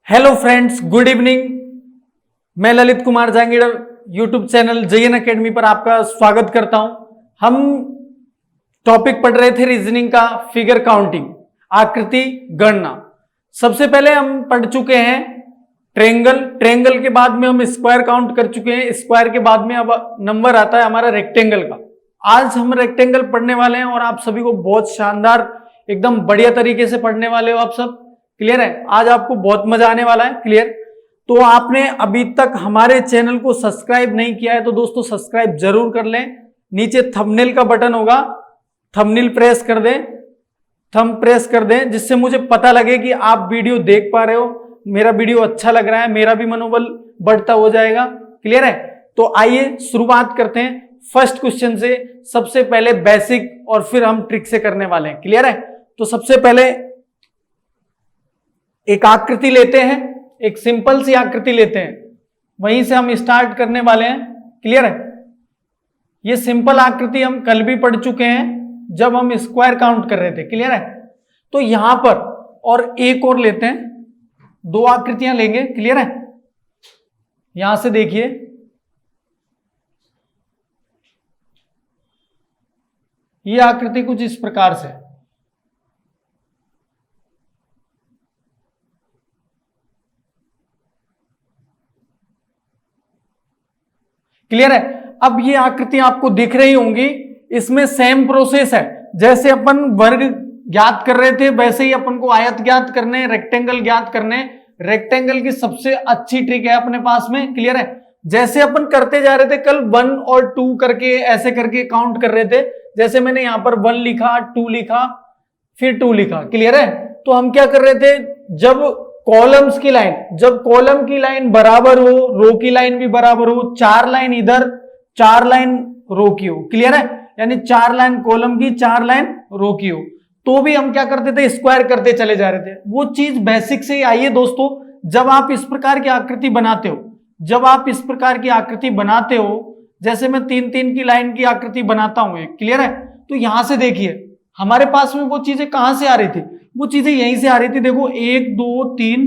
Hello friends, good evening. मैं Lalit Kumar Jahangir YouTube channel JN academy पर आपका स्वागत करता हूं। हम टॉपिक पढ़ रहे थे रीजनिंग का, फिगर काउंटिंग, आकृति गणना। सबसे पहले हम पढ़ चुके हैं ट्रेंगल। ट्रेंगल के बाद में हम स्क्वायर काउंट कर चुके हैं। स्क्वायर के बाद में अब नंबर आता है हमारा रेक्टेंगल का। आज हम रेक्टेंगल पढ़ने वाले हैं और आप सभी को बहुत शानदार, एकदम बढ़िया तरीके से पढ़ने वाले हो आप सब। क्लियर है? आज आपको बहुत मजा आने वाला है। क्लियर? तो आपने अभी तक हमारे चैनल को सब्सक्राइब नहीं किया है तो दोस्तों सब्सक्राइब जरूर कर लें। नीचे थंबनेल का बटन होगा, थंबनेल प्रेस कर दें, थंब प्रेस कर दें, जिससे मुझे पता लगे कि आप वीडियो देख पा रहे हो, मेरा वीडियो अच्छा लग रहा है, मेरा भी मनोबल बढ़ता हो जाएगा। क्लियर है? तो आइए शुरुआत करते हैं फर्स्ट क्वेश्चन से। सबसे पहले बेसिक और फिर हम ट्रिक से करने वाले हैं। क्लियर है? तो सबसे पहले एक आकृति लेते हैं, एक सिंपल सी आकृति लेते हैं, वहीं से हम स्टार्ट करने वाले हैं। क्लियर है? ये सिंपल आकृति हम कल भी पढ़ चुके हैं जब हम स्क्वायर काउंट कर रहे थे। क्लियर है? तो यहां पर और एक और लेते हैं, दो आकृतियां लेंगे। क्लियर है? यहां से देखिए, ये आकृति कुछ इस प्रकार से। क्लियर है? अब ये आकृति आपको दिख रही होंगी, इसमें सेम प्रोसेस है। जैसे अपन वर्ग ज्ञात कर रहे थे वैसे ही अपन को आयत ज्ञात करने, रेक्टेंगल ज्ञात करने। रेक्टेंगल की सबसे अच्छी ट्रिक है अपने पास में। क्लियर है? जैसे अपन करते जा रहे थे कल 1 और 2 करके, ऐसे करके काउंट कर रहे थे। जैसे मैंने यहां पर 1 लिखा, 2 लिखा, फिर 2 लिखा। क्लियर है? तो हम क्या कर रहे थे, जब कॉलम्स की लाइन, जब कॉलम की लाइन बराबर हो, रो की लाइन भी बराबर हो, 4 लाइन इधर, 4 लाइन रो की हो। क्लियर है? यानी 4 लाइन कॉलम की, 4 लाइन रो की हो, तो भी हम क्या करते थे, स्क्वायर करते चले जा रहे थे। वो चीज बेसिक से ही आई है दोस्तों। जब आप इस प्रकार की आकृति बनाते हो, जब आप इस प्रकार की आकृति बनाते हो, जैसे मैं 3-3 की लाइन की आकृति बनाता हूं। क्लियर है? तो यहां से देखिए हमारे पास में वो चीजें कहां से आ रही थी, वो चीजें यहीं से आ रही थी। देखो 1 2 3,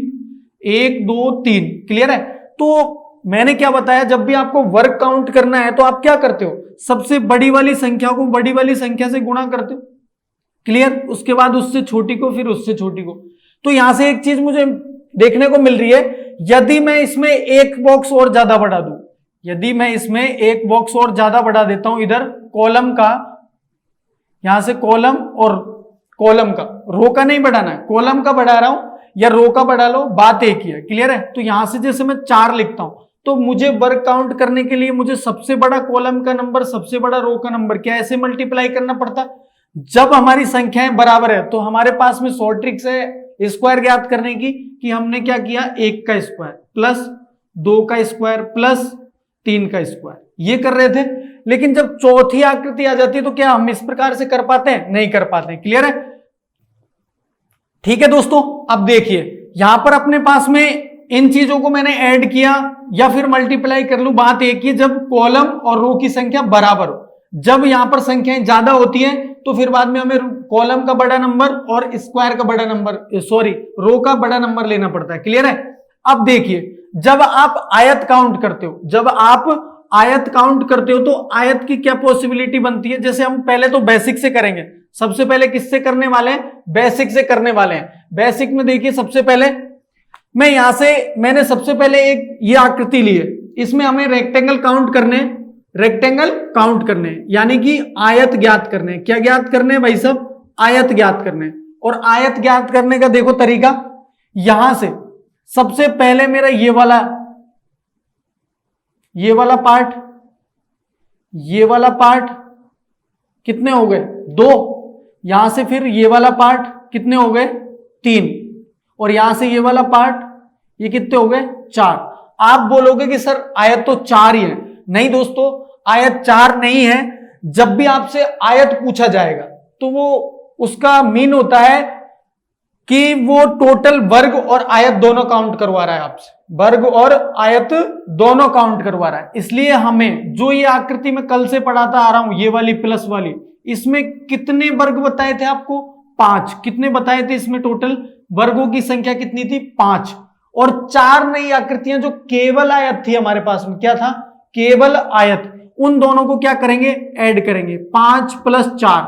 1 2 3। क्लियर है? तो मैंने क्या बताया, जब भी आपको वर्ग काउंट करना है तो आप क्या करते हो, सबसे बड़ी वाली संख्या को बड़ी वाली संख्या से गुणा करते हो। क्लियर? उसके बाद उससे छोटी को, फिर उससे छोटी को। तो यहां से एक चीज मुझे देखने को मिल रही है, यदि मैं इसमें एक बॉक्स और ज्यादा बढ़ा दूं, यदि मैं इसमें एक बॉक्स और ज्यादा बढ़ा देता हूं, इधर कॉलम का, यहां से कॉलम और कॉलम का, रो का नहीं बढ़ाना है, कॉलम का बढ़ा रहा हूं या रो का बढ़ा लो, बात एक ही है। क्लियर है? तो यहां से जैसे मैं 4 लिखता हूं तो मुझे वर्ग काउंट करने के लिए मुझे सबसे बड़ा कॉलम का नंबर, सबसे बड़ा रो का नंबर क्या ऐसे मल्टीप्लाई करना पड़ता। जब हमारी संख्याएं बराबर है तो हमारे पास में शॉर्ट ट्रिक्स है स्क्वायर ज्ञात करने की, कि हमने क्या किया, 1 का स्क्वायर प्लस 2 का स्क्वायर प्लस 3 का स्क्वायर, ये कर रहे थे। लेकिन जब चौथी आकृति आ जाती है तो क्या हम इस प्रकार से कर पाते हैं? नहीं कर पाते। क्लियर है? ठीक है दोस्तों, अब देखिए यहां पर अपने पास में इन चीजों को मैंने ऐड किया या फिर मल्टीप्लाई कर लूं, बात एक ही, जब कॉलम और रो की संख्या बराबर हो। जब यहां पर संख्याएं ज्यादा होती हैं तो फिर बाद में हमें कॉलम का बड़ा नंबर और स्क्वायर का बड़ा नंबर, सॉरी रो का बड़ा नंबर लेना पड़ता है। क्लियर है? अब देखिए जब आप आयत काउंट करते हो, जब आप आयत काउंट करते हो तो आयत की क्या पॉसिबिलिटी बनती है। जैसे हम पहले तो बेसिक से करेंगे, सबसे पहले किससे करने वाले हैं, बेसिक से करने वाले हैं। बेसिक में देखिए सबसे पहले मैं यहां से, मैंने सबसे पहले एक ये आकृति ली है, इसमें हमें रेक्टेंगल काउंट करने, रेक्टेंगल काउंट करने यानी कि आयत ज्ञात करने। क्या ज्ञात करने भाई सब? आयत ज्ञात करने। और आयत ज्ञात करने का देखो तरीका, यहां से सबसे पहले मेरा ये वाला पार्ट, ये वाला पार्ट कितने हो गए, 2। यहां से फिर ये वाला पार्ट कितने हो गए, 3। और यहां से ये वाला पार्ट, ये कितने हो गए, 4। आप बोलोगे कि सर आयत तो 4 ही है। नहीं दोस्तों, आयत 4 नहीं है। जब भी आपसे आयत पूछा जाएगा तो वो उसका मीन होता है कि वो टोटल वर्ग और आयत दोनों काउंट करवा रहा है आपसे, वर्ग और आयत दोनों काउंट करवा रहा है। इसलिए हमें जो ये आकृति में कल से पढ़ाता आ रहा हूं, ये वाली प्लस वाली, इसमें कितने वर्ग बताए थे आपको, 5। कितने बताए थे इसमें टोटल वर्गों की संख्या कितनी थी, 5। और 4 नई आकृतियां जो केवल आयत थी हमारे पास में, क्या था, केवल आयत, उन दोनों को क्या करेंगे, ऐड करेंगे, 5 + 4,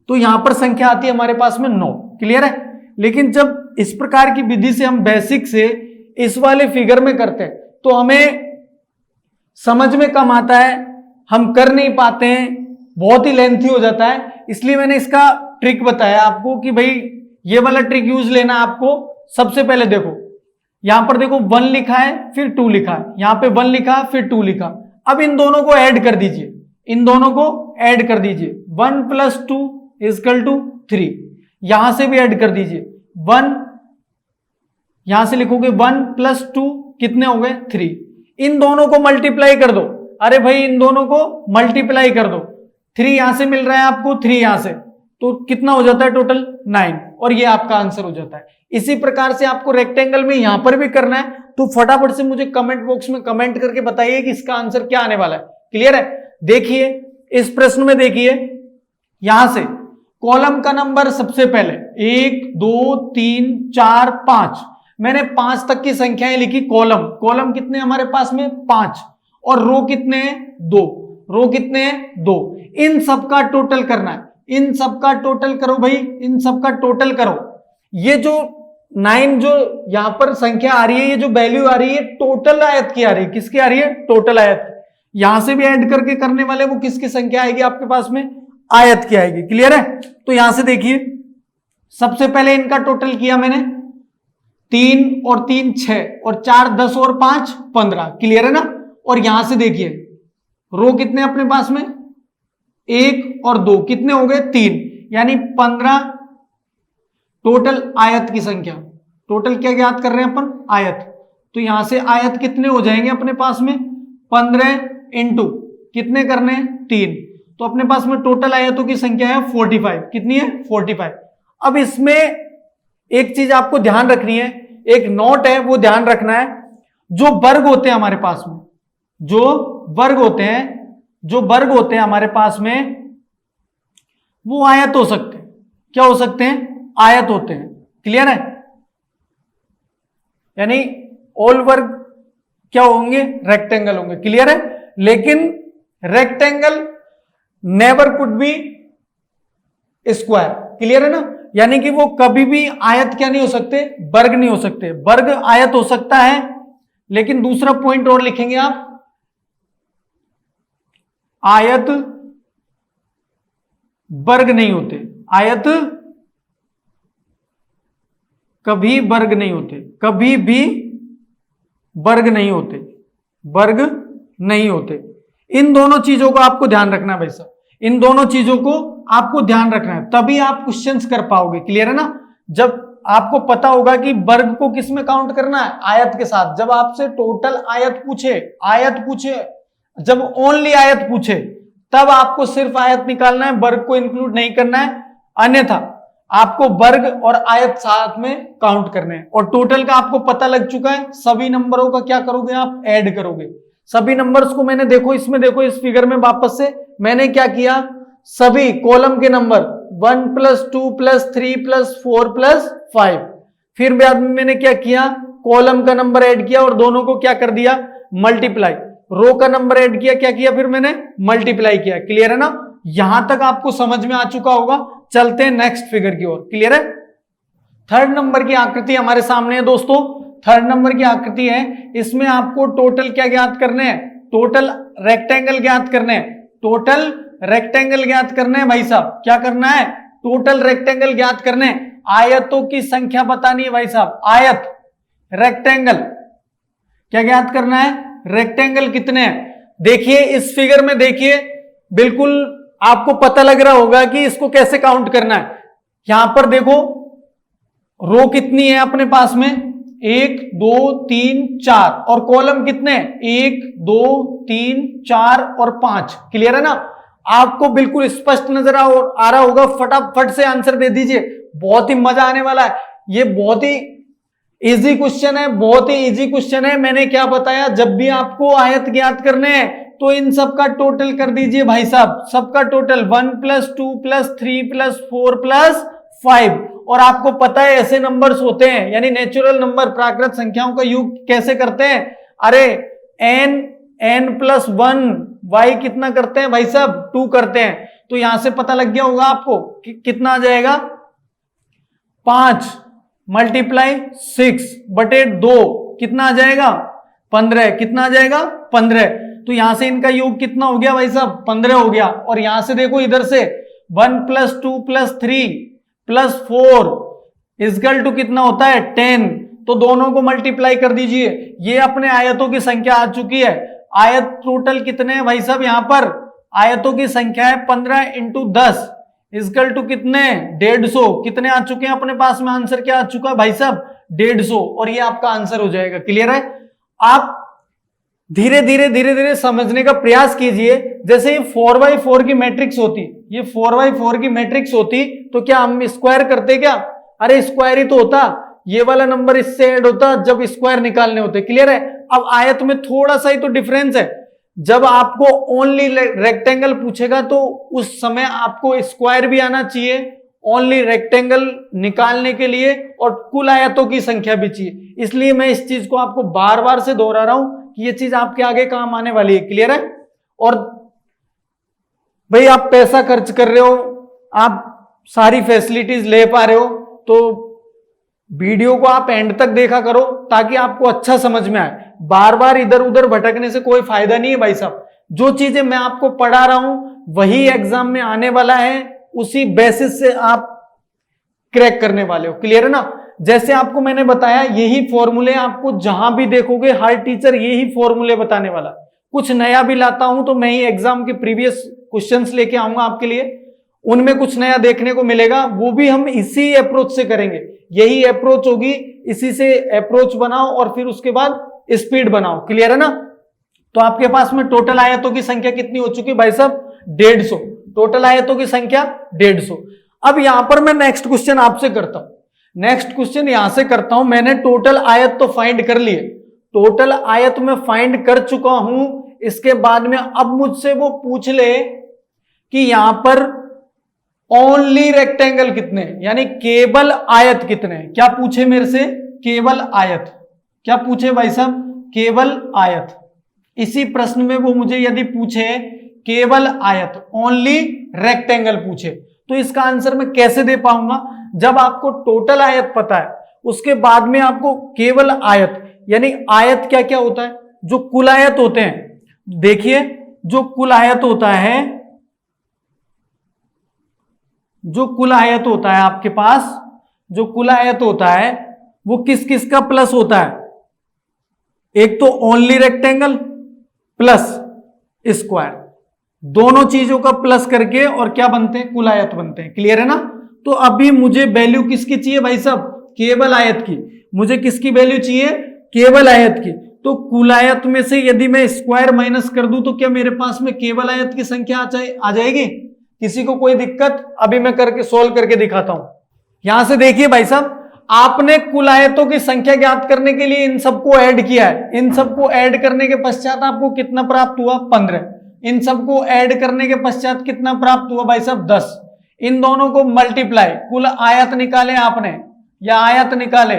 तो यहां पर संख्या आती है हमारे पास में 9। क्लियर है। लेकिन जब इस प्रकार की विधि से हम बेसिक से इस वाले फिगर में करते हैं तो हमें समझ में कम आता है, हम कर नहीं पाते हैं, बहुत ही लेंथी हो जाता है। इसलिए मैंने इसका ट्रिक बताया आपको कि भाई ये वाला ट्रिक यूज लेना आपको। सबसे पहले देखो, यहां पर देखो 1 लिखा है, फिर 2 लिखा है, यहां पे 1 लिखा फिर 2 लिखा। अब इन दोनों को ऐड कर दीजिए, इन दोनों को ऐड कर दीजिए, 1 + 2 = 3। यहां से भी ऐड कर दीजिए, 1, यहां से लिखोगे 1 + 2 कितने हो गए, 3। इन दोनों को मल्टीप्लाई कर दो, अरे भाई इन दोनों को मल्टीप्लाई कर दो, 3 यहां से मिल रहा है आपको, 3 यहां से, तो कितना हो जाता है टोटल, 9, और ये आपका आंसर हो जाता है। इसी प्रकार से आपको रेक्टेंगल में यहां पर भी करना है, तो फटाफट से मुझे कमेंट बॉक्स में कमेंट करके बताइए कि इसका आंसर क्या आने वाला है। क्लियर है। देखिए इस प्रश्न में, देखिए यहां से कॉलम का नंबर सबसे पहले 1 2 3 4 5, मैंने 5 तक की संख्याएं लिखी। कॉलम कितने हमारे पास में, 5, और रो कितने हैं, 2, रो कितने हैं, 2। इन सबका टोटल करना है, इन सबका टोटल करो भाई, इन सबका टोटल करो। ये जो 9 जो यहां पर संख्या आ रही है, ये जो वैल्यू आ रही है टोटल आयत की आ रही है, किसकी आ रही है, टोटल आयत। यहां से भी ऐड करके करने वाले वो किसकी संख्या आएगी आपके पास में, आयत की आएगी। क्लियर है। तो यहां से देखिए सबसे पहले इनका टोटल किया मैंने, 3 और 3 6 और 4 10 और 5 15। क्लियर है ना। और यहां से देखिए रो कितने अपने पास में, 1 और 2 कितने हो गए, 3, यानी 15 टोटल आयत की संख्या। टोटल क्या ज्ञात कर रहे हैं अपन, आयत। तो यहां से आयत कितने हो जाएंगे अपने पास में, 15 इंटू कितने करने हैं, 3, तो अपने पास में टोटल आयतों की संख्या है 45। कितनी है, 45। अब इसमें एक चीज आपको ध्यान रखनी है, एक नोट है वो ध्यान रखना है, जो वर्ग होते हैं हमारे पास में, जो वर्ग होते हैं हमारे पास में, वो आयत हो सकते हैं। क्या हो सकते हैं, आयत होते हैं। क्लियर है। यानी ऑल वर्ग क्या होंगे, रेक्टेंगल होंगे। क्लियर है। लेकिन rectangle never could be square. Clear है ना। यानी कि वो कभी भी आयत क्या नहीं हो सकते, वर्ग नहीं हो सकते। वर्ग आयत हो सकता है, लेकिन दूसरा पॉइंट और लिखेंगे आप, आयत वर्ग नहीं होते, आयत कभी वर्ग नहीं होते, कभी भी वर्ग नहीं होते, वर्ग नहीं होते। इन दोनों चीजों को आपको ध्यान रखना है भाई साहब, इन दोनों चीजों को आपको ध्यान रखना है, तभी आप क्वेश्चंस कर पाओगे। क्लियर है ना। जब आपको पता होगा कि वर्ग को किस में काउंट करना है, आयत के साथ। जब आपसे टोटल आयत पूछे, जब ओनली आयत पूछे, तब आपको सिर्फ आयत निकालना है, वर्ग को इंक्लूड नहीं करना है। अन्यथा आपको वर्ग और आयत साथ में काउंट करने हैं। और टोटल का आपको पता लग चुका है, सभी नंबरों का क्या करोगे आप, ऐड करोगे। सभी नंबर्स को मैंने देखो इसमें, देखो इस फिगर में वापस से मैंने क्या किया, सभी कॉलम के नंबर 1 + 2 + 3 + 4 + 5, फिर बाद में मैंने क्या किया, कॉलम का नंबर ऐड किया और दोनों को क्या कर दिया, मल्टीप्लाई। रो का नंबर ऐड किया, क्या किया फिर मैंने, मल्टीप्लाई किया। क्लियर है ना। यहां तक आपको समझ में आ चुका होगा। चलते हैं नेक्स्ट फिगर की ओर। क्लियर है। थर्ड नंबर की आकृति हमारे सामने है दोस्तों। थर्ड नंबर की आकृति है, इसमें आपको टोटल क्या ज्ञात करने हैं, टोटल रेक्टेंगल ज्ञात करने हैं, टोटल रेक्टेंगल ज्ञात करने हैं भाई साहब। क्या करना है, टोटल रेक्टेंगल ज्ञात करने हैं। आयतों की संख्या बतानी है भाई साहब, आयत रेक्टेंगल क्या ज्ञात करना है, रेक्टेंगल कितने हैं। देखिए इस फिगर में, देखिए बिल्कुल आपको पता लग रहा होगा कि इसको कैसे काउंट करना है। यहां पर देखो रो कितनी है अपने पास में, 1 2 3 4, और कॉलम कितने हैं, 1 2 3 4 और 5। क्लियर है ना। आपको बिल्कुल स्पष्ट नजर आ रहा होगा। फटाफट से आंसर दे दीजिए, बहुत ही मजा आने वाला है। ये बहुत ही इजी क्वेश्चन है, बहुत ही इजी क्वेश्चन है। मैंने क्या बताया, जब भी आपको आयत ज्ञात करने हैं तो इन सबका टोटल कर दीजिए भाई साहब, सबका टोटल 1 + 2 + 3 + 4 + 5, और आपको पता है ऐसे नंबर्स होते हैं, यानी नेचुरल नंबर प्राकृत संख्याओं का योग कैसे करते हैं, अरे n+1 y कितना करते हैं भाई साहब, 2 करते हैं। तो यहां से पता लग गया होगा आपको कि कितना आ जाएगा, 5 × 6/2 कितना आ जाएगा, 15। कितना आ जाएगा, 15। तो यहां से इनका योग कितना हो गया भाई साहब, 15 हो गया। और यहां से देखो इधर से 1 + 2 + 3 + 4 = कितना होता है, 10। तो दोनों को मल्टीप्लाई कर दीजिए। ये अपने आयतों की संख्या आ चुकी है। आयत टोटल कितने हैं भाई साहब, यहां पर आयतों की संख्या है 15 × 10 = कितने, 150। कितने आ चुके हैं अपने पास में, आंसर क्या आ चुका है भाई साहब, 150। और ये आपका आंसर हो जाएगा। क्लियर है? आप धीरे धीरे समझने का प्रयास कीजिए। जैसे ये 4x4 की मैट्रिक्स होती, ये 4x4 की मैट्रिक्स होती तो क्या हम स्क्वायर करते क्या, अरे स्क्वायर ही तो होता, ये वाला नंबर इससे ऐड होता जब स्क्वायर निकालने होते। क्लियर है? अब आयत में थोड़ा सा ही तो डिफरेंस है। जब आपको ओनली रेक्टेंगल पूछेगा तो उस समय आपको स्क्वायर भी आना चाहिए ओनली रेक्टेंगल निकालने के लिए, और कुल आयतों की संख्या भी चाहिए। इसलिए मैं इस चीज को आपको बार बार से दोहरा रहा हूं कि ये चीज आपके आगे काम आने वाली है। क्लियर है? और भाई आप पैसा खर्च कर रहे हो, आप सारी फैसिलिटीज ले पा रहे हो, तो वीडियो को आप एंड तक देखा करो ताकि आपको अच्छा समझ में आए। बार बार इधर उधर भटकने से कोई फायदा नहीं है भाई साहब। जो चीजें मैं आपको पढ़ा रहा हूं वही एग्जाम में आने वाला है, उसी बेसिस से आप क्रैक करने वाले हो। क्लियर है ना? जैसे आपको मैंने बताया यही फॉर्मूले आपको जहां भी देखोगे हर टीचर यही फॉर्मूले बताने वाला। कुछ नया भी लाता हूं तो मैं ही एग्जाम के प्रीवियस क्वेश्चंस लेके आऊंगा आपके लिए, उनमें कुछ नया देखने को मिलेगा, वो भी हम इसी अप्रोच से करेंगे। यही अप्रोच होगी, इसी से अप्रोच बनाओ और फिर उसके बाद स्पीड बनाओ। क्लियर है ना? तो आपके पास में टोटल आयतों की संख्या कितनी हो चुकी है भाई साहब, 150। टोटल आयतों की संख्या 150। अब यहां पर मैं नेक्स्ट क्वेश्चन आपसे करता हूं। नेक्स्ट क्वेश्चन यहां से करता हूं, मैंने टोटल आयत तो फाइंड कर लिए, टोटल आयत में फाइंड कर चुका हूं। इसके बाद में अब मुझसे वो पूछ ले कि यहां पर ओनली रेक्टेंगल कितने, यानी केवल आयत कितने। क्या पूछे मेरे से, केवल आयत। क्या पूछे भाई साहब, केवल आयत। इसी प्रश्न में वो मुझे यदि पूछे केवल आयत, ओनली रेक्टेंगल पूछे, तो इसका आंसर मैं कैसे दे पाऊंगा। जब आपको टोटल आयत पता है, उसके बाद में आपको केवल आयत, यानी आयत क्या क्या होता है, जो कुल आयत होते हैं। देखिए जो कुल आयत होता है, जो कुल आयत होता है आपके पास, जो कुल आयत होता है वो किस किस का प्लस होता है, एक तो ओनली रेक्टेंगल प्लस स्क्वायर, दोनों चीजों का प्लस करके और क्या बनते हैं, कुल आयत बनते हैं। क्लियर है ना? तो अभी मुझे वैल्यू किसकी चाहिए भाई साहब, केवल आयत की। मुझे किसकी वैल्यू चाहिए, केवल आयत की। तो कुल आयत में से यदि मैं स्क्वायर माइनस कर दूं तो क्या मेरे पास में केवल आयत की संख्या आ जाएगी। किसी को कोई दिक्कत? अभी मैं करके सोल्व करके दिखाता हूं। यहां से देखिए भाई साहब, आपने कुल आयतों की संख्या ज्ञात करने के लिए इन सबको ऐड किया है। इन सबको ऐड करने के पश्चात आपको कितना प्राप्त हुआ, 15। इन सबको ऐड करने के पश्चात कितना प्राप्त हुआ भाई साहब, 10। इन दोनों को मल्टीप्लाई, कुल आयत निकाले आपने या आयत निकाले,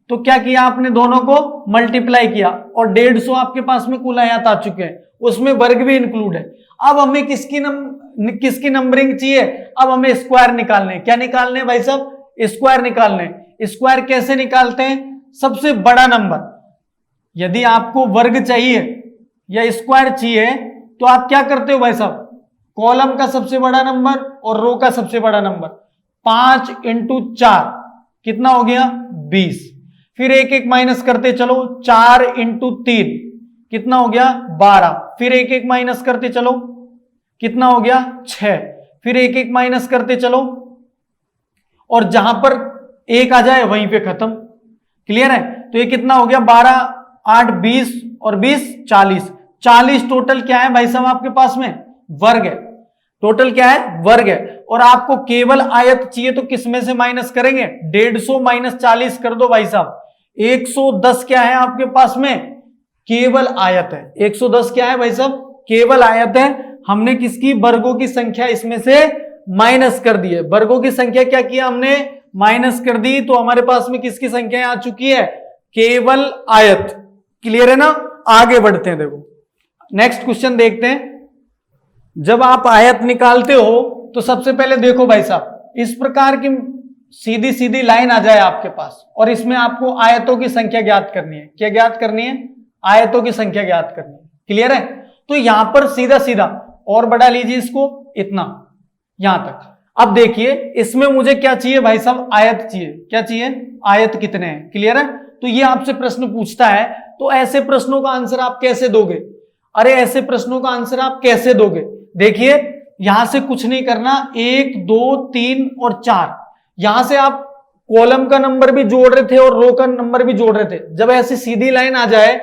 तो क्या किया आपने, दोनों को मल्टीप्लाई किया और 150 आपके पास में कुल आयत आ चुके हैं, उसमें वर्ग भी इंक्लूड है। अब हमें किसकी नंबरिंग चाहिए, अब हमें स्क्वायर निकालने। क्या निकालने भाई साहब, स्क्वायर निकालने। स्क्वायर कैसे निकालते हैं, सबसे बड़ा नंबर। यदि आपको वर्ग चाहिए या स्क्वायर चाहिए तो आप क्या करते हो भाई साहब, कॉलम का सबसे बड़ा नंबर और रो का सबसे बड़ा नंबर। 5 × 4 कितना हो गया, 20। फिर एक एक माइनस करते चलो, 4 × 3 कितना हो गया, 12। फिर एक एक माइनस करते चलो, कितना हो गया, 6। फिर एक एक माइनस करते चलो और जहां पर एक आ जाए वहीं पे खत्म। क्लियर है? तो ये कितना हो गया, 12 8 20 और 20 40। 40 टोटल क्या है भाई साहब आपके पास में, वर्ग है। टोटल क्या है, वर्ग है। और आपको केवल आयत चाहिए तो किसमें से माइनस करेंगे, 150 - 40 कर दो भाई साहब। 110 क्या है आपके पास में, केवल आयत है। 110 क्या है भाई साहब, केवल आयत है। हमने किसकी, वर्गों की संख्या इसमें से माइनस कर दिए, वर्गों की संख्या क्या किया हमने, माइनस कर दी, तो हमारे पास में किसकी संख्या आ चुकी है, केवल आयत। क्लियर है ना, आगे बढ़ते हैं। देखो नेक्स्ट क्वेश्चन देखते हैं। जब आप आयत निकालते हो तो सबसे पहले देखो भाई साहब, इस प्रकार की सीधी सीधी लाइन आ जाए आपके पास और इसमें आपको आयतों की संख्या ज्ञात करनी है। क्या ज्ञात करनी है, आयतों की संख्या ज्ञात करनी है। क्लियर है, तो यहां पर सीधा सीधा और बढ़ा लीजिए इसको इतना, यहां तक। अब देखिए इसमें मुझे क्या चाहिए भाई साहब, आयत चाहिए। क्या चाहिए, आयत कितने हैं। क्लियर है, तो ये आपसे प्रश्न पूछता है, तो ऐसे प्रश्नों का आंसर आप कैसे दोगे, अरे ऐसे प्रश्नों का आंसर आप कैसे दोगे। देखिए यहां से कुछ नहीं करना, 1 2 3 और 4, यहां से आप कॉलम का नंबर भी जोड़ रहे थे और रो का नंबर भी जोड़ रहे थे। जब ऐसी सीधी लाइन आ जाए,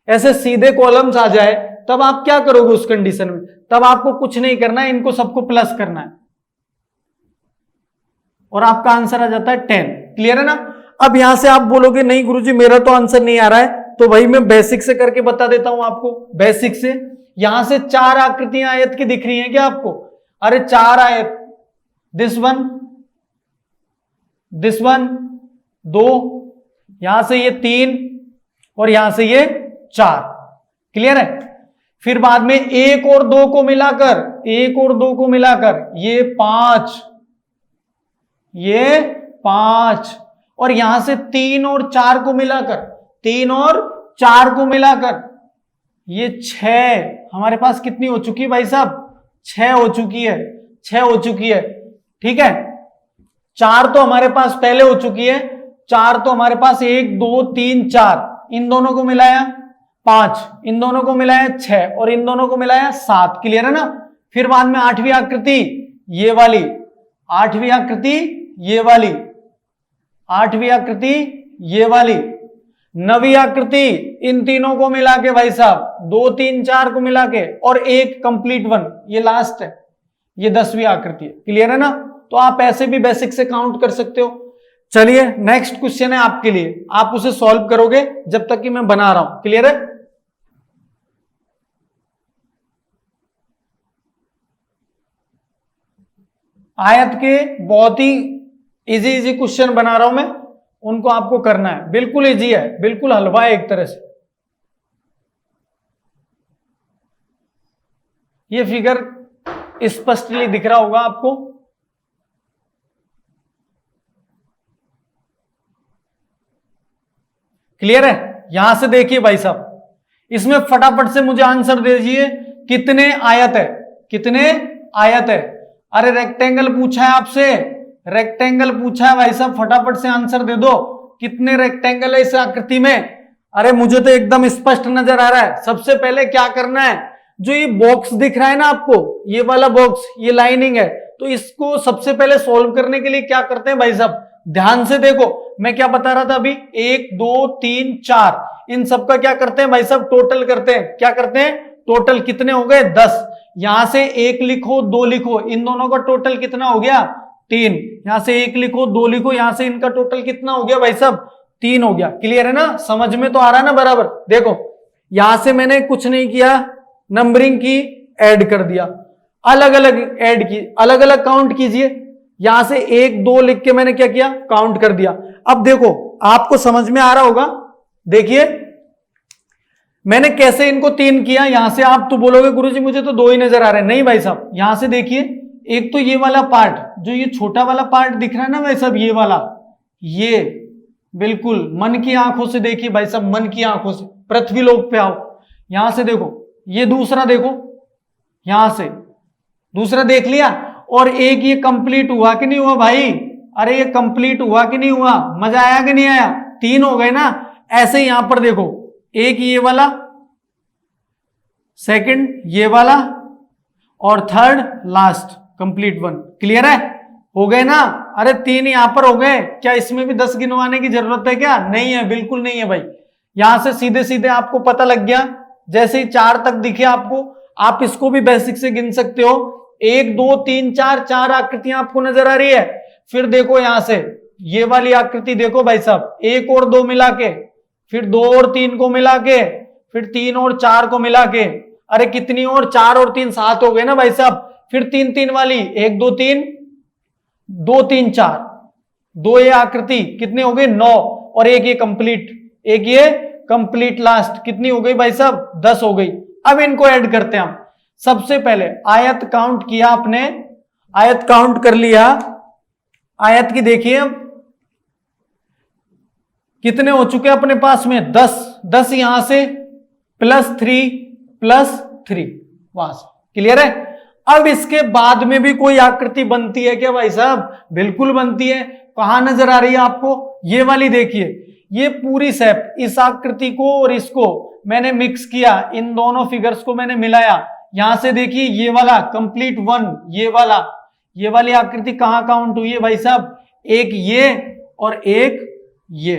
ऐसे सीधे कॉलम्स आ जाए, तब आप क्या करोगे उस कंडीशन में, तब आपको कुछ नहीं करना है, इनको सबको प्लस करना है और आपका आंसर आ जाता है 10। क्लियर है ना। अब यहां से आप बोलोगे नहीं गुरुजी मेरा तो आंसर नहीं आ रहा है, तो भाई मैं बेसिक से करके बता देता हूं आपको। बेसिक से यहां से 4 आकृतियां आयत की दिख रही हैं क्या आपको, अरे 4 आयत, दिस वन, दिस वन 2, यहां से ये 3 और यहां से ये 4। क्लियर है, फिर बाद में 1 और 2 को मिलाकर, 1 और 2 को मिलाकर ये 5, ये 5, और यहां से 3 और 4 को मिलाकर, 3 और 4 को मिलाकर ये 6। हमारे पास कितनी हो चुकी है भाई साहब, 6 हो चुकी है, 6 हो चुकी है। ठीक है, 4 तो हमारे पास पहले हो चुकी है, 4 तो हमारे पास 1 2 3 4, इन दोनों को मिलाया 5, इन दोनों को मिलाया 6 और इन दोनों को मिलाया 7। क्लियर है ना। फिर बाद में 8वीं आकृति ये वाली, 8वीं आकृति ये वाली, 8वीं आकृति ये वाली, 9वीं आकृति इन तीनों को मिला के भाई साहब 2 3 4 को मिला के, और एक कंप्लीट वन, ये लास्ट है, ये 10वीं आकृति है। क्लियर है ना, तो आप ऐसे भी बेसिक से काउंट कर सकते हो। चलिए नेक्स्ट क्वेश्चन है आपके लिए, आप उसे सॉल्व करोगे जब तक कि मैं बना रहा हूं। क्लियर है, आयत के बहुत ही इजी इजी क्वेश्चन बना रहा हूं मैं, उनको आपको करना है। बिल्कुल इजी है, बिल्कुल हलवा है एक तरह से। ये फिगर स्पष्टली दिख रहा होगा आपको। क्लियर है, यहां से देखिए भाई साहब, इसमें फटाफट से मुझे आंसर दे दीजिए, कितने आयत है, कितने आयत है। अरे रेक्टेंगल पूछा है आपसे, रेक्टेंगल पूछा है भाई साहब, फटाफट से आंसर दे दो, कितने रेक्टेंगल है इस आकृति में। अरे मुझे तो एकदम स्पष्ट नजर आ रहा है। सबसे पहले क्या करना है, जो ये बॉक्स दिख रहा है ना आपको, ये वाला बॉक्स, ये लाइनिंग है, तो इसको सबसे पहले सॉल्व करने के लिए क्या करते हैं भाई साहब, ध्यान से देखो मैं क्या बता रहा था अभी, 1 2 3 4, इन सबका क्या करते हैं भाई साहब, टोटल करते हैं। क्या करते हैं, टोटल कितने हो गए, 10। यहां से 1 लिखो 2 लिखो, इन दोनों का टोटल कितना हो गया, 3। यहां से 1 लिखो 2 लिखो, यहां से इनका टोटल कितना हो गया भाई साहब, 3 हो गया। क्लियर है ना, समझ में तो आ रहा है ना बराबर। देखो यहां से मैंने कुछ नहीं किया, नंबरिंग की, ऐड कर दिया, अलग अलग ऐड की, अलग अलग काउंट कीजिए। यहां से 1 2 लिख के मैंने क्या किया, काउंट कर दिया। अब देखो आपको समझ में आ रहा होगा, देखिए मैंने कैसे इनको 3 किया। यहां से आप तो बोलोगे गुरुजी मुझे तो 2 ही नजर आ रहे हैं, नहीं भाई साहब, यहां से देखिए, एक तो ये वाला पार्ट, जो ये छोटा वाला पार्ट दिख रहा है ना भाई साहब, ये वाला, ये बिल्कुल मन की आंखों से देखिए भाई साहब, मन की आंखों से पृथ्वी लोक पे आओ, यहां से देखो, ये दूसरा देखो, यहां से दूसरा देख लिया, और एक ये कंप्लीट हुआ कि नहीं हुआ भाई, अरे ये कंप्लीट हुआ कि नहीं हुआ, मजा आया कि नहीं आया, 3 हो गए ना। ऐसे यहां पर देखो, एक ये वाला, सेकंड ये वाला, और third last complete one. Clear है, हो गए ना। अरे 3 यहां पर हो गए, क्या इसमें भी 10 गिनवाने की जरूरत है क्या, नहीं है, बिल्कुल नहीं है भाई। यहां से सीधे सीधे आपको पता लग गया, जैसे ही 4 तक दिखे आपको, आप इसको भी बेसिक से गिन सकते हो। 1 2 3 4, 4 आकृतियां आपको नजर आ रही है। फिर देखो यहां से ये वाली आकृति देखो भाई साहब, 1 और 2 मिला के, फिर 2 और 3 को मिला के, फिर 3 और 4 को मिला के, अरे कितनी, और 4 और 3 7 हो गए ना भाई साहब। फिर 3 3 वाली 1 2 3 2 3 4, 2 ये आकृति कितनी हो गई 9 और एक ये कंप्लीट लास्ट कितनी हो गई भाई साहब 10 हो गई। अब इनको ऐड करते हैं हम। सबसे पहले आयत काउंट किया आपने, आयत काउंट कर लिया, आयत की देखिए अब कितने हो चुके अपने पास में 10 यहां से +3 वहां से। क्लियर है। अब इसके बाद में भी कोई आकृति बनती है क्या भाई साहब? बिल्कुल बनती है। कहां नजर आ रही है आपको? ये वाली देखिए, ये पूरी शेप, इस आकृति को और इसको मैंने मिक्स किया, इन दोनों फिगर्स को मैंने मिलाया। यहां से देखिए ये वाला कंप्लीट 1, ये वाली आकृति कहां काउंट हुई है भाई साहब? एक ये और एक ये।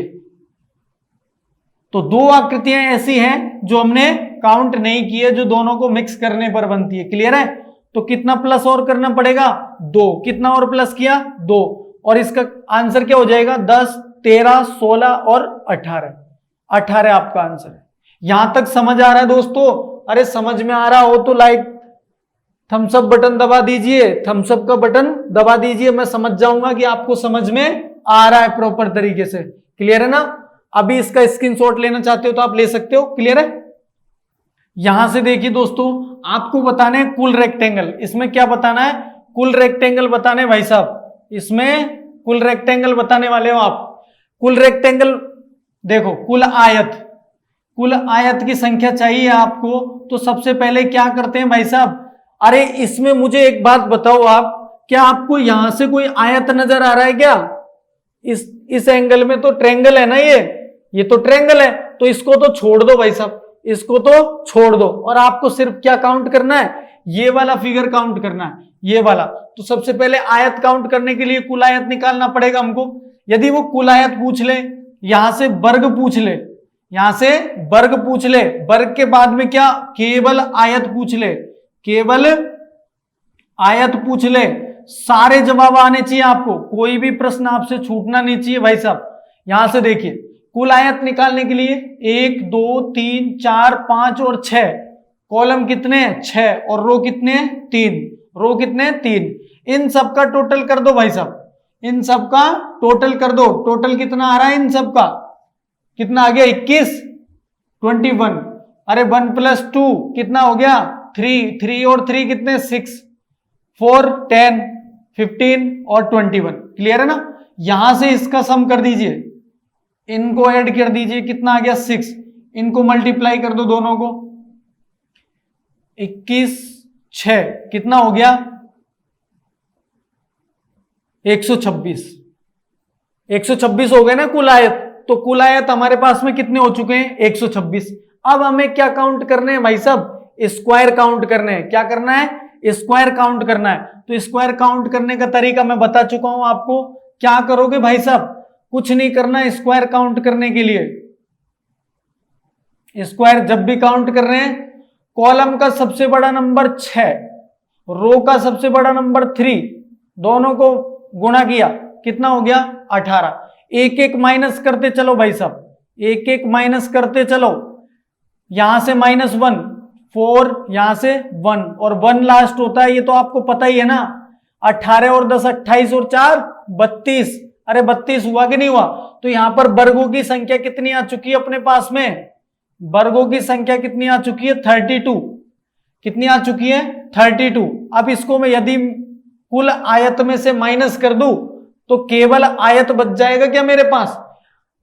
तो 2 आकृतियां ऐसी हैं जो हमने काउंट नहीं की है, जो दोनों को मिक्स करने पर बनती है। क्लियर है। तो कितना प्लस और करना पड़ेगा? 2। कितना और प्लस किया? 2। और इसका आंसर क्या हो जाएगा? 10 13 16 और 18 आपका आंसर है। यहां तक समझ आ रहा है दोस्तों? अरे समझ में आ रहा हो तो लाइक थम्स अप बटन दबा दीजिए, थम्स अप का बटन दबा दीजिए, मैं समझ जाऊंगा कि आपको समझ में आ रहा है प्रॉपर तरीके से। क्लियर है ना। अभी इसका स्क्रीनशॉट लेना चाहते हो तो आप ले सकते हो। क्लियर है। यहां से देखिए दोस्तों, आपको बताने हैं कुल रेक्टेंगल। इसमें क्या बताना है? कुल रेक्टेंगल बताने भाई साहब, इसमें कुल रेक्टेंगल बताने वाले हो आप। कुल रेक्टेंगल देखो, कुल आयत की संख्या चाहिए आपको। तो सबसे पहले क्या करते हैं भाई साहब? अरे इसमें मुझे एक बात बताओ आप, क्या आपको यहां से कोई आयत नजर आ रहा है क्या? इस एंगल में तो ट्रायंगल है ना, ये तो ट्रायंगल है, तो इसको तो छोड़ दो भाई साहब, इसको तो छोड़ दो। और आपको सिर्फ क्या काउंट करना है? ये वाला फिगर काउंट करना है, ये वाला। तो सबसे पहले आयत काउंट करने के लिए कुल आयत निकालना पड़ेगा हमको। यदि वो कुल आयत पूछ ले, यहां से वर्ग पूछ ले, वर्ग के बाद में क्या? केवल आयत पूछ ले। सारे जवाब आने चाहिए आपको, कोई भी प्रश्न आपसे छूटना नहीं चाहिए भाई साहब। यहां से देखिए, कुल आयत निकालने के लिए 1 2 3 4 5 और 6 कॉलम कितने हैं? 6 और रो कितने हैं? 3 इन सब का टोटल कर दो भाई साहब, इन सब का टोटल कर दो। टोटल कितना आ रहा है इन सब का? कितना आ गया? 21 अरे 1 + 2 कितना हो गया? 3 और 3 कितने? 6 4 10 15 और 21। क्लियर है ना। यहां से इसका सम कर दीजिए, इनको ऐड कर दीजिए, कितना आ गया? 6। इनको मल्टीप्लाई कर दो दोनों को, 21 6 कितना हो गया? 126 हो गए ना कुल आयत। तो कुल आयत हमारे पास में कितने हो चुके हैं? 126। अब हमें क्या काउंट करने हैं भाई साहब? स्क्वायर काउंट करने हैं। क्या करना है? स्क्वायर काउंट करना है। तो स्क्वायर काउंट करने का तरीका मैं बता चुका हूं आपको। क्या करोगे भाई साहब? कुछ नहीं करना स्क्वायर काउंट करने के लिए। स्क्वायर जब भी काउंट कर रहे हैं, कॉलम का सबसे बड़ा नंबर 6, रो का सबसे बड़ा नंबर 3, दोनों को गुणा किया, कितना हो गया? 18। एक एक माइनस करते चलो भाई साहब, एक एक माइनस करते चलो। यहां से -1 4, यहां से 1 और 1 लास्ट होता है, ये तो आपको पता ही है ना। 18 और 10 28 और 4 32। अरे 32 हुआ कि नहीं हुआ? तो यहां पर वर्गों की संख्या कितनी आ चुकी है अपने पास में? वर्गों की संख्या कितनी आ चुकी है? 32। कितनी आ चुकी है? 32। अब इसको मैं यदि कुल आयत में से माइनस कर दूं तो केवल आयत बच जाएगा क्या मेरे पास?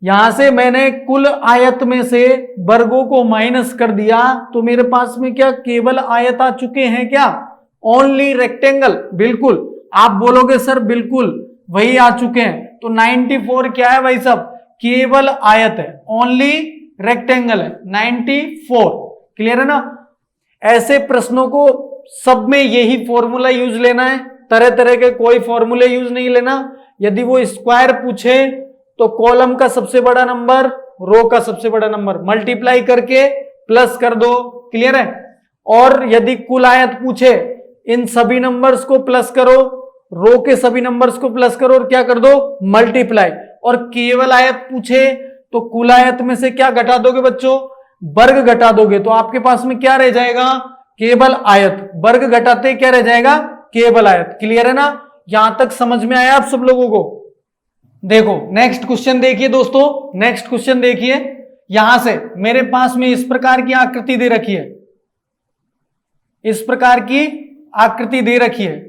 यहां से मैंने कुल आयत में से वर्गों को माइनस कर दिया, तो मेरे पास में क्या केवल आयत आ चुके हैं क्या? Only rectangle. बिल्कुल, आप बोलोगे सर बिल्कुल वही आ चुके हैं। तो 94 क्या है भाई साहब? केवल आयत है, ओनली रेक्टेंगल है 94। क्लियर है ना। ऐसे प्रश्नों को सब में यही फॉर्मूला यूज लेना है, तरह तरह के कोई फॉर्मूले यूज नहीं लेना। यदि वो स्क्वायर पूछे तो कॉलम का सबसे बड़ा नंबर, रो का सबसे बड़ा नंबर मल्टीप्लाई करके प्लस कर दो। क्लियर है। और यदि कुल आयत पूछे, इन सभी नंबर्स को प्लस करो, रो के सभी नंबर्स को प्लस करो और क्या कर दो? मल्टीप्लाई। और केवल आयत पूछे तो कुल आयत में से क्या घटा दोगे बच्चों? वर्ग घटा दोगे। तो आपके पास में क्या रह जाएगा? केवल आयत। वर्ग घटाते क्या रह जाएगा? केवल आयत। क्लियर है ना? यहां तक समझ में आया आप सब लोगों को? देखो नेक्स्ट क्वेश्चन देखिए दोस्तों, नेक्स्ट क्वेश्चन देखिए। यहां से मेरे पास में इस प्रकार की आकृति दे रखी है, इस प्रकार की आकृति दे रखी है।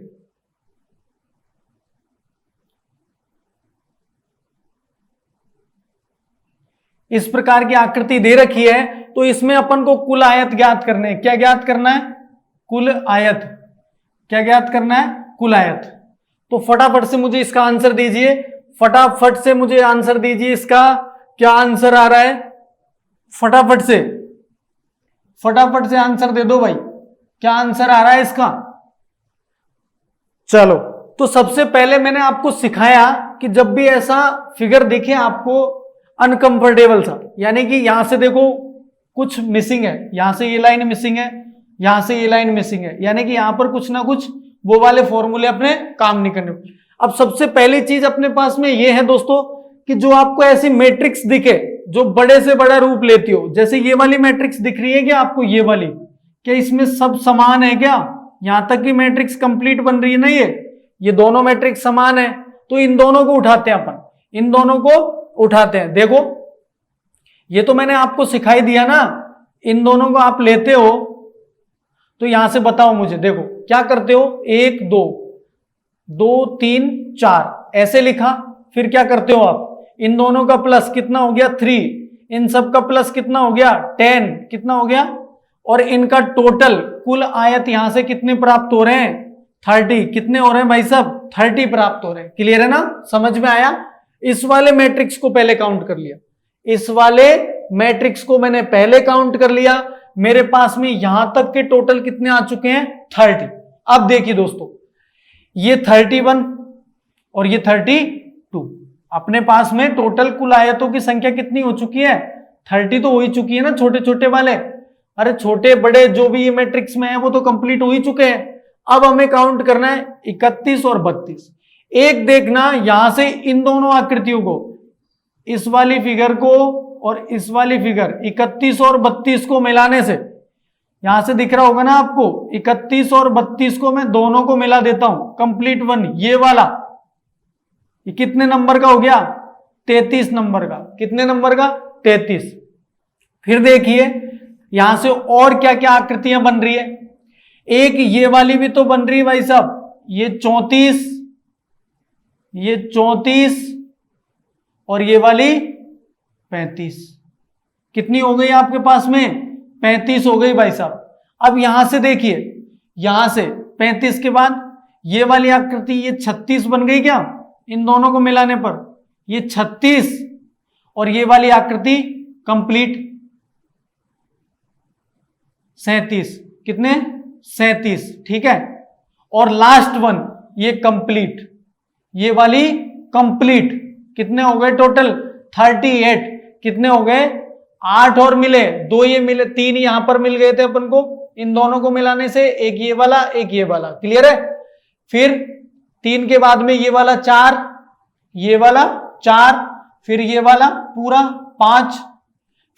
इस प्रकार की आकृति दे रखी है, तो इसमें अपन को कुल आयत ज्ञात करने हैं। क्या ज्ञात करना है? कुल आयत। क्या ज्ञात करना है? कुल आयत। तो फटाफट से मुझे इसका आंसर दीजिए, फटाफट से मुझे आंसर दीजिए। इसका क्या आंसर आ रहा है? फटाफट से आंसर दे दो भाई, क्या आंसर आ रहा है इसका? चलो, तो सबसे पहले मैंने आपको सिखाया कि जब भी ऐसा फिगर दिखे आपको अनकंफर्टेबल सा, यानी कि यहां से देखो कुछ मिसिंग है, यहां से ये लाइन मिसिंग है, यहां से ये लाइन मिसिंग है, यानी कि यहां पर कुछ ना कुछ वो वाले फॉर्मूले अपने काम नहीं करने। अब सबसे पहली चीज अपने पास में ये है दोस्तों कि जो आपको ऐसी मैट्रिक्स दिखे जो बड़े से बड़ा रूप लेती हो, जैसे ये वाली मैट्रिक्स दिख रही है क्या आपको? ये वाली, क्या इसमें सब समान है क्या? यहां तक की मैट्रिक्स कंप्लीट बन रही है ना? ये दोनों मैट्रिक्स समान है, तो इन दोनों को उठाते हैं अपन, इन दोनों को उठाते हैं। देखो ये तो मैंने आपको सिखाई दिया ना, इन दोनों को आप लेते हो तो यहां से बताओ मुझे, देखो क्या करते हो, 1 2 2 3 4 ऐसे लिखा, फिर क्या करते हो आप, इन दोनों का प्लस कितना हो गया 3, इन सब का प्लस कितना हो गया 10, कितना हो गया, और इनका टोटल कुल आयत यहां से कितने प्राप्त हो रहे हैं 30, कितने हो रहे हैं भाई साहब 30 प्राप्त हो रहे हैं। क्लियर है ना? समझ में आया? इस वाले मैट्रिक्स को पहले काउंट कर लिया, इस वाले मैट्रिक्स को मैंने पहले काउंट कर लिया, मेरे पास में यहां तक के टोटल कितने आ चुके हैं 30। अब देखिए दोस्तों, ये 31 और ये 32, अपने पास में टोटल कुल आयतों की संख्या कितनी हो चुकी है 30 तो हो ही चुकी है ना, छोटे छोटे वाले, अरे छोटे बड़े जो भी ये मैट्रिक्स में है वो तो कंप्लीट हो ही चुके हैं। अब हमें काउंट करना है 31 और 32। एक देखना यहां से इन दोनों आकृतियों को, इस वाली फिगर को और इस वाली फिगर 31 और 32 को मिलाने से, यहां से दिख रहा होगा ना आपको 31 और 32 को मैं दोनों को मिला देता हूं, कंप्लीट वन, ये वाला, ये कितने नंबर का हो गया 33 नंबर का, कितने नंबर का 33। फिर देखिए यहां से और क्या क्या आकृतियां बन रही है, एक ये वाली भी तो बन रही है भाई साहब, ये 34, ये 34 और ये वाली 35, कितनी हो गई आपके पास में 35 हो गई भाई साहब। अब यहां से देखिए, यहां से 35 के बाद ये वाली आकृति ये 36 बन गई क्या, इन दोनों को मिलाने पर ये 36 और ये वाली आकृति कंप्लीट 37, कितने 37, ठीक है। और लास्ट वन ये कंप्लीट, ये वाली कंप्लीट, कितने हो गए टोटल 38, कितने हो गए 8 और मिले 2, ये मिले 3 यहां पर मिल गए थे अपन को, इन दोनों को मिलाने से एक ये वाला एक ये वाला, क्लियर है। फिर 3 के बाद में ये वाला 4, ये वाला 4, फिर ये वाला पूरा 5,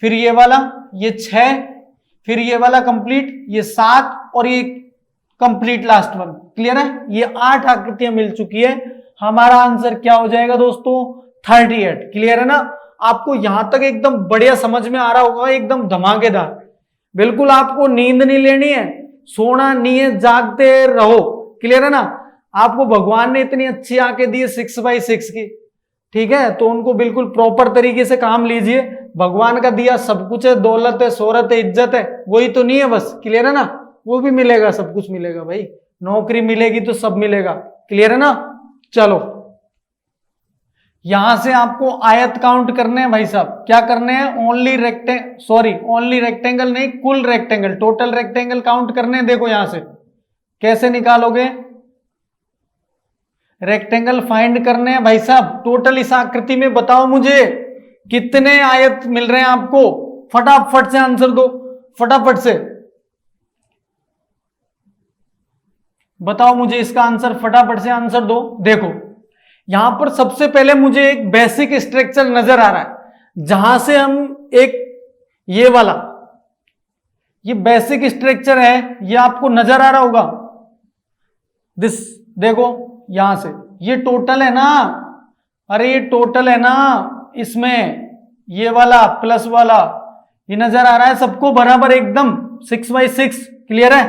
फिर ये वाला ये 6, फिर ये वाला कंप्लीट ये 7 और ये कंप्लीट लास्ट वन, क्लियर है। ये 8 आकृतियां मिल चुकी है, हमारा आंसर क्या हो जाएगा दोस्तों 38, क्लियर है ना। आपको यहां तक एकदम बढ़िया समझ में आ रहा होगा, एकदम धमाकेदार, बिल्कुल आपको नींद नहीं लेनी है, सोना नहीं है, जागते रहो, क्लियर है ना। आपको भगवान ने इतनी अच्छी आंखें दी 6x6 की, ठीक है, तो उनको बिल्कुल प्रॉपर तरीके से काम लीजिए। भगवान का दिया सब कुछ है, दौलत है, शोहरत है, इज्जत है, वही तो नहीं है बस, क्लियर है ना। वो भी मिलेगा, सब कुछ मिलेगा भाई, नौकरी मिलेगी तो सब मिलेगा, क्लियर है ना। चलो यहां से आपको आयत काउंट करने हैं भाई साहब, क्या करने हैं, ओनली रेक्टेंगल नहीं, कुल रेक्टेंगल, टोटल रेक्टेंगल काउंट करने हैं। देखो यहां से कैसे निकालोगे, रेक्टेंगल फाइंड करने हैं भाई साहब। टोटल इस आकृति में बताओ मुझे कितने आयत मिल रहे हैं आपको, फटाफट से आंसर दो, फटाफट से बताओ मुझे इसका आंसर, फटाफट से आंसर दो। देखो यहां पर सबसे पहले मुझे एक बेसिक स्ट्रक्चर नजर आ रहा है, जहां से हम एक ये वाला, ये बेसिक स्ट्रक्चर है, ये आपको नजर आ रहा होगा। दिस देखो यहां से ये टोटल है ना, अरे ये टोटल है ना, इसमें ये वाला प्लस वाला ये नजर आ रहा है सबको बराबर एकदम 6/6, क्लियर है,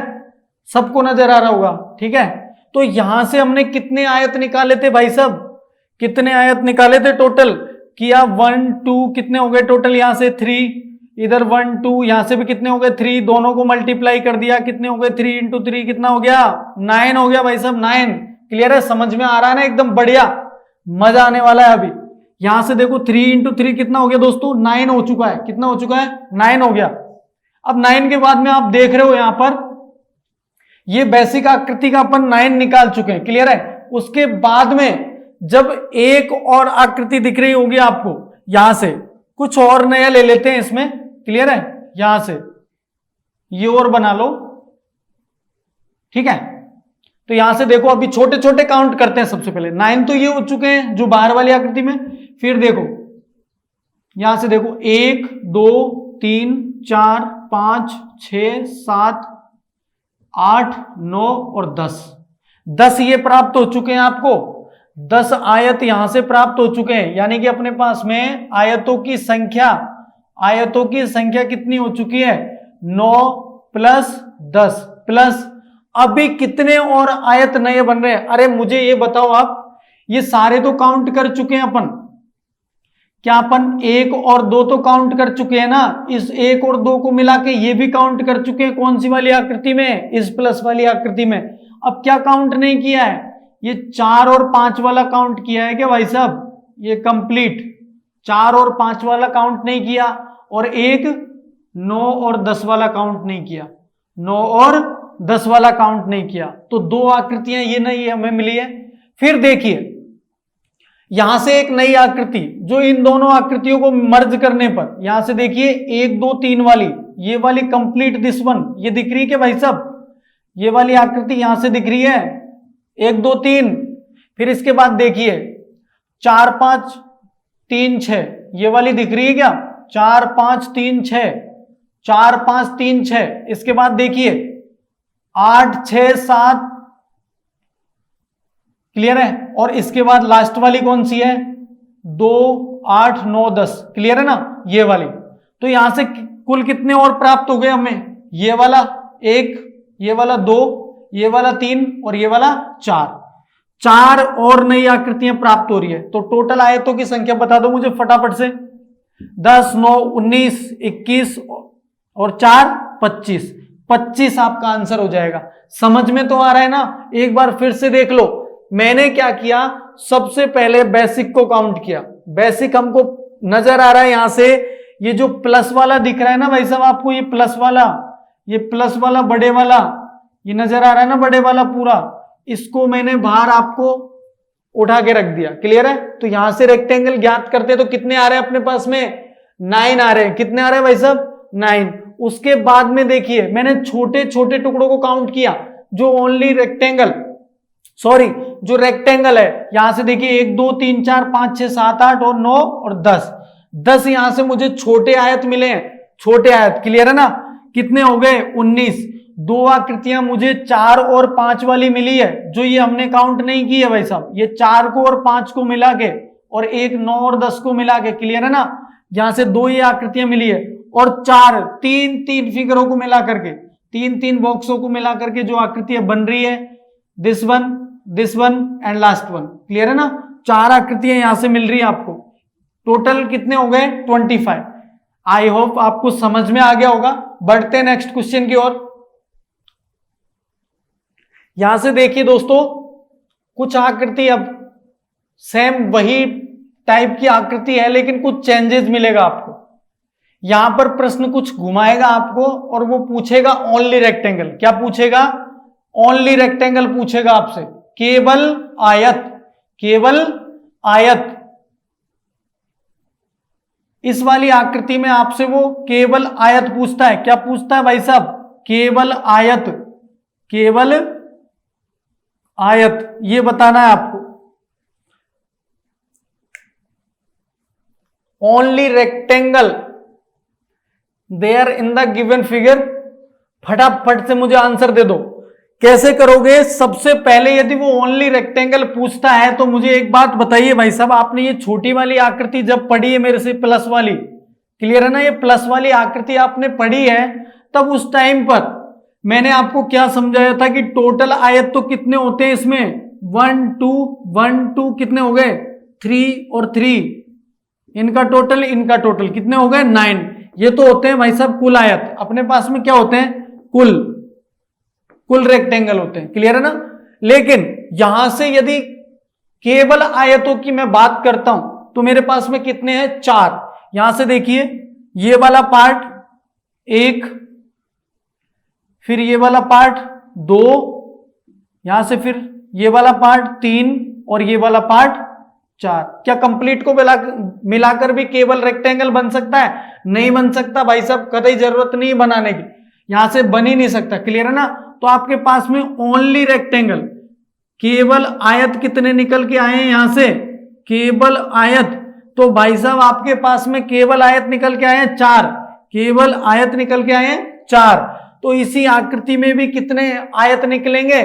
सबको नजर आ रहा होगा, ठीक है। तो यहां से हमने कितने आयत निकाले थे भाई साहब, कितने आयत निकाले थे टोटल किया, 1 2 कितने हो गए टोटल, यहां से 3, इधर 1 2, यहां से भी कितने हो गए 3, दोनों को मल्टीप्लाई कर दिया, कितने हो गए 3 इंटू 3 कितना हो गया 9 हो गया भाई साहब 9, क्लियर है, समझ में आ रहा है ना, एकदम बढ़िया, मजा आने वाला है अभी। यहां से देखो 3 इंटू 3 कितना हो गया दोस्तों 9 हो चुका है, कितना हो चुका है 9 हो गया। अब 9 के बाद में आप देख रहे हो यहां पर ये बेसिक आकृति का अपन 9 निकाल चुके हैं, क्लियर है। उसके बाद में जब एक और आकृति दिख रही होगी आपको यहां से, कुछ और नया ले लेते हैं इसमें, क्लियर है, यहां से ये और बना लो, ठीक है। तो यहां से देखो अभी छोटे छोटे काउंट करते हैं, सबसे पहले 9 तो ये हो चुके हैं जो बाहर वाली आकृति में, फिर देखो यहां से देखो 1 2 3 4 5 6 7 8 9 और 10 ये प्राप्त हो चुके हैं आपको, 10 आयत यहां से प्राप्त हो चुके हैं, यानी कि अपने पास में आयतों की संख्या कितनी हो चुकी है 9 प्लस 10 प्लस अभी कितने और आयत नए बन रहे हैं। अरे मुझे ये बताओ आप, ये सारे तो काउंट कर चुके हैं अपन, क्या अपन 1 और 2 तो काउंट कर चुके हैं ना, इस 1 और 2 को मिला के ये भी काउंट कर चुके हैं, कौन सी वाली आकृति में, इस प्लस वाली आकृति में। अब क्या काउंट नहीं किया है, ये 4 और 5 वाला काउंट किया है क्या भाई साहब, ये कंप्लीट 4 और 5 वाला काउंट नहीं किया, और एक 9 और 10 वाला काउंट नहीं किया, 9 और 10 वाला काउंट नहीं किया, तो 2 आकृतियां ये नहीं हमें मिली है। फिर देखिए यहां से एक नई आकृति जो इन दोनों आकृतियों को मर्ज करने पर, यहां से देखिए 1 2 3 वाली, ये वाली कंप्लीट दिस वन, ये दिख रही है क्या भाई साहब, ये वाली आकृति यहां से दिख रही है 1 2 3। फिर इसके बाद देखिए 4 5 3 6, ये वाली दिख रही है क्या, 4 5 3 6, 4 5 3 6। इसके बाद देखिए 8 6 7, क्लियर है, और इसके बाद लास्ट वाली कौन सी है 2 8 9 10, क्लियर है ना, ये वाली। तो यहां से कुल कितने और प्राप्त हो गए हमें, ये वाला 1, ये वाला 2, ये वाला 3 और ये वाला 4 और नई आकृतियां प्राप्त हो रही है। तो टोटल आयतों की संख्या बता दो मुझे फटाफट से, 10 9 19 21 और 4 25 आपका आंसर हो जाएगा। समझ में तो आ रहा है ना, एक बार फिर से देख लो, मैंने क्या किया, सबसे पहले बेसिक को काउंट किया, बेसिक हमको नजर आ रहा है यहां से, ये जो प्लस वाला दिख रहा है ना भाई साहब आपको, ये प्लस वाला बड़े वाला ये नजर आ रहा है ना, बड़े वाला पूरा, इसको मैंने बाहर आपको उठा के रख दिया, क्लियर है। तो यहां से रेक्टेंगल ज्ञात करते तो कितने आ रहे हैं अपने पास में 9 आ रहे हैं, कितने आ रहे हैं भाई साहब 9। उसके बाद में देखिए मैंने छोटे छोटे टुकड़ों को काउंट किया, जो ओनली रेक्टेंगल जो रेक्टेंगल है, यहां से देखिए 1 2 3 4 5 6 7 8 और 9 और 10 यहां से मुझे छोटे आयत मिले हैं, छोटे आयत, क्लियर है ना, कितने हो गए 19। 2 आकृतियां मुझे 4 और 5 वाली मिली है, जो ये हमने काउंट नहीं की है भाई साहब, ये 4 को और 5 को मिला के और एक 9 और 10 को मिला के, क्लियर है ना, यहां से 2 ये आकृतियां मिली है, और 3 फिगरों को मिला करके, 3 बॉक्सों को मिला करके जो आकृतियां बन रही है, this one and last one, clear है ना, 4 आकृतियां यहां से मिल रही है आपको। टोटल कितने हो गए 25। आई होप आपको समझ में आ गया होगा। बढ़ते हैं नेक्स्ट क्वेश्चन की ओर। यहां से देखिए दोस्तों, कुछ आकृति अब सेम वही टाइप की आकृति है, लेकिन कुछ चेंजेस मिलेगा आपको। यहां पर प्रश्न कुछ घुमाएगा आपको और वो पूछेगा ओनली रेक्टेंगल। क्या पूछेगा, ओनली रेक्टेंगल पूछेगा आपसे, केवल आयत। इस वाली आकृति में आपसे वो केवल आयत पूछता है। क्या पूछता है भाई साहब, केवल आयत, ये बताना है आपको। Only rectangle there in the given figure. फटाफट से मुझे आंसर दे दो, कैसे करोगे? सबसे पहले यदि वो ओनली रेक्टेंगल पूछता है तो मुझे एक बात बताइए भाई साहब, आपने ये छोटी वाली आकृति जब पढ़ी है मेरे से, प्लस वाली, क्लियर है ना, ये प्लस वाली आकृति आपने पढ़ी है, तब उस टाइम पर मैंने आपको क्या समझाया था कि टोटल आयत तो कितने होते हैं इसमें, 1 2 कितने हो गए, 3 और 3, इनका टोटल कितने हो गए, 9। ये तो होते हैं भाई साहब कुल आयत, अपने पास में क्या होते हैं, कुल रेक्टेंगल होते हैं, क्लियर है ना। लेकिन यहां से यदि केवल आयतों की मैं बात करता हूं तो मेरे पास में कितने हैं, 4। यहां से देखिए, ये वाला पार्ट 1, फिर ये वाला पार्ट 2, यहां से फिर ये वाला पार्ट 3 और ये वाला पार्ट 4। क्या कंप्लीट को मिलाकर भी केवल रेक्टेंगल बन सकता है? नहीं बन सकता भाई साहब, कतई जरूरत नहीं बनाने की, यहां से बन ही नहीं सकता, क्लियर है ना। तो आपके पास में ओनली रेक्टेंगल, केवल आयत कितने निकल के आए हैं यहां से, केवल आयत, तो भाई साहब आपके पास में केवल आयत निकल के आए हैं 4, केवल आयत निकल के आए हैं 4। तो इसी आकृति में भी कितने आयत निकलेंगे,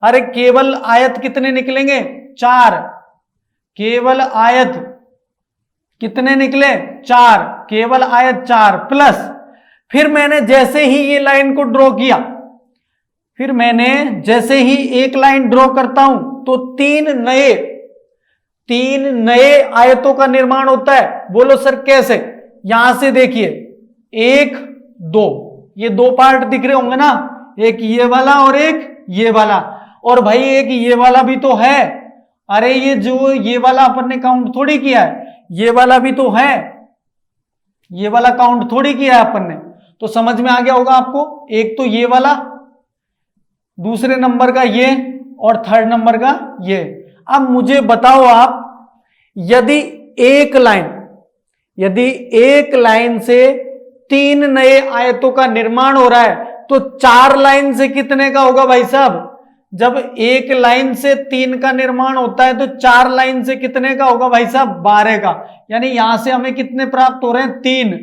अरे केवल आयत कितने निकलेंगे, 4, केवल आयत कितने निकले, 4, केवल आयत 4 प्लस, फिर मैंने जैसे ही ये लाइन को ड्रॉ किया, फिर मैंने जैसे ही एक लाइन ड्रॉ करता हूं तो तीन नए आयतों का निर्माण होता है। बोलो सर कैसे? यहां से देखिए, 1 2, ये 2 पार्ट दिख रहे होंगे ना, एक ये वाला और एक ये वाला, और भाई एक ये वाला भी तो है, अरे ये वाला अपन ने काउंट थोड़ी किया है, ये वाला भी तो है, ये वाला काउंट थोड़ी किया है अपन ने। तो समझ में आ गया होगा आपको, एक तो ये वाला, दूसरे नंबर का ये, और थर्ड नंबर का ये। अब मुझे बताओ आप, यदि एक लाइन से 3 नए आयतों का निर्माण हो रहा है तो 4 लाइन से कितने का होगा भाई साहब? जब एक लाइन से 3 का निर्माण होता है तो 4 लाइन से कितने का होगा भाई साहब? 12 का। यानी यहां से हमें कितने प्राप्त हो रहे हैं? 3।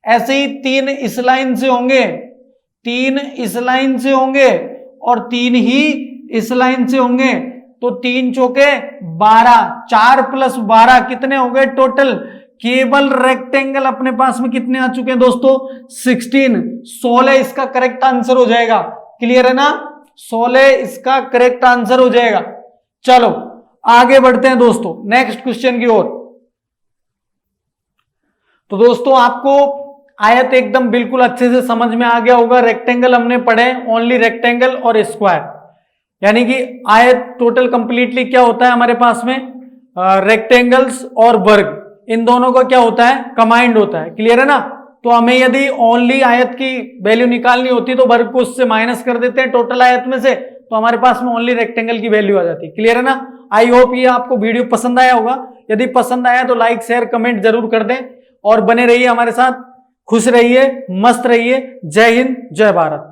ऐसे ही 3 इस लाइन से होंगे, 3 इस लाइन से होंगे, और 3 ही इस लाइन से होंगे, तो 3 चौके 12, 4 + 12 कितने हो गए टोटल? केवल रेक्टेंगल अपने पास में कितने आ चुके हैं दोस्तों? 16 इसका करेक्ट आंसर हो जाएगा, क्लियर है ना। 16 इसका करेक्ट आंसर हो जाएगा। चलो आगे बढ़ते हैं दोस्तों नेक्स्ट क्वेश्चन की ओर। तो दोस्तों आपको आयत एकदम बिल्कुल अच्छे से समझ में आ गया होगा। रेक्टेंगल हमने पढ़े, ओनली रेक्टेंगल और स्क्वायर, यानी कि आयत टोटल कंप्लीटली क्या होता है हमारे पास में? रेक्टेंगल्स और वर्ग, इन दोनों का क्या होता है? कंबाइंड होता है, क्लियर है ना। तो हमें यदि ओनली आयत की वैल्यू निकालनी होती तो वर्ग को उससे माइनस कर देते हैं टोटल आयत में से, तो हमारे पास में ओनली रेक्टेंगल की वैल्यू आ जाती है, क्लियर है ना। आई होप ये आपको वीडियो पसंद आया होगा। यदि पसंद आया तो लाइक शेयर कमेंट जरूर कर दें और बने रहिए हमारे साथ। खुश रहिए, मस्त रहिए। जय हिंद, जय भारत।